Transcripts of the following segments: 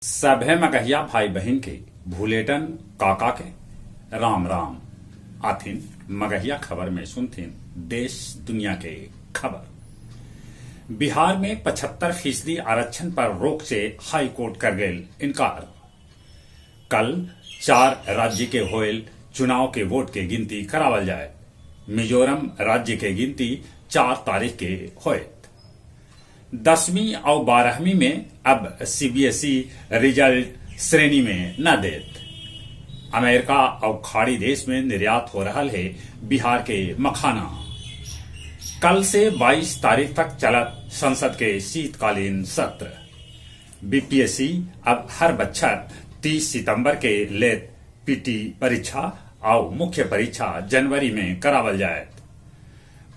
सभे मगहिया भाई बहन के भूलेटन काका के राम राम आथिन मगहिया खबर में सुनथिन देश दुनिया के खबर। बिहार में 75% आरक्षण पर रोक से हाई कोर्ट कर गए इनकार। कल 4 राज्य के होयल चुनाव के वोट के गिनती करावल जाए। मिजोरम राज्य के गिनती 4 तारीख के होए। 10वीं और 12वीं में अब सीबीएसई रिजल्ट श्रेणी में न देत। अमेरिका और खाड़ी देश में निर्यात हो रहा है बिहार के मखाना। कल से 22 तारीख तक चलत संसद के शीतकालीन सत्र। बीपीएससी अब हर बच्चर 30 सितंबर के लेत पीटी परीक्षा और मुख्य परीक्षा जनवरी में करावल जाए।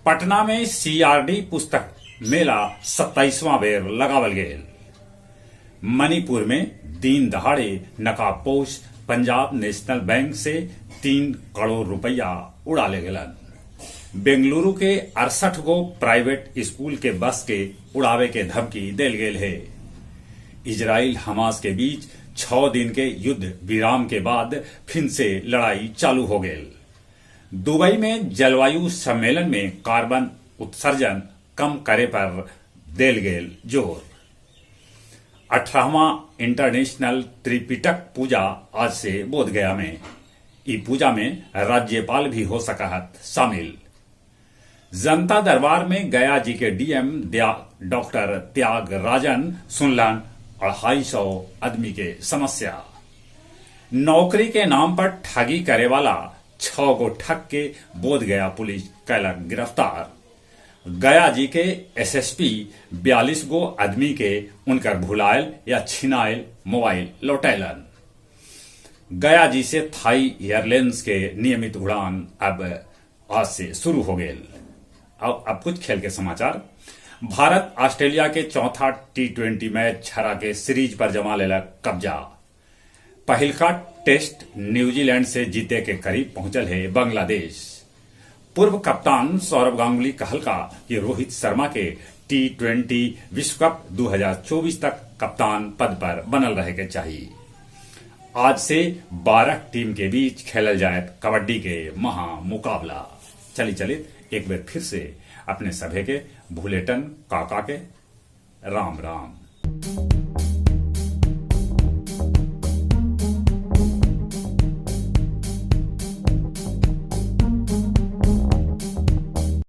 पटना में सीआरडी पुस्तक मेला 27वां बेर लगावल गये। मणिपुर में दिन दहाड़े नकाबपोश पंजाब नेशनल बैंक से 3 करोड़ रुपया उड़ा ले गलन। बेंगलुरु के 68 गो प्राइवेट स्कूल के बस के उड़ावे के धमकी देल गेल है। इजराइल हमास के बीच 6 दिन के युद्ध विराम के बाद फिर से लड़ाई चालू हो गई। दुबई में जलवायु सम्मेलन में कार्बन उत्सर्जन कम करे पर देल गेल जोर। 18वां इंटरनेशनल त्रिपिटक पूजा आज से बोधगया में। ई पूजा में राज्यपाल भी हो सकत शामिल। जनता दरबार में गया जी के डीएम डॉक्टर त्यागराजन सुनलन 250 आदमी के समस्या। नौकरी के नाम पर ठगी करे वाला 6 गो ठग के बोधगया पुलिस कैलक गिरफ्तार। गया जी के एसएसपी 42 गो आदमी के उनकर भुलायल या छिनायल मोबाइल लौटैलन। गया जी से थाई एयरलाइंस के नियमित उड़ान अब आज से शुरू हो गए। अब कुछ खेल के समाचार। भारत ऑस्ट्रेलिया के चौथा T20 मैच हरा के सीरीज पर जमा लेलक कब्जा। पहिलका टेस्ट न्यूजीलैंड से जीते के करीब पहुंचल है बांग्लादेश। पूर्व कप्तान सौरभ गांगुली कहलका कि रोहित शर्मा के T20 विश्व कप 2024 तक कप्तान पद पर बनल रहे के चाहिए। आज से 12 टीम के बीच खेलल जाए कबड्डी के महा मुकाबला। चली एक बार फिर से अपने सभे के भूलेटन काका के राम राम।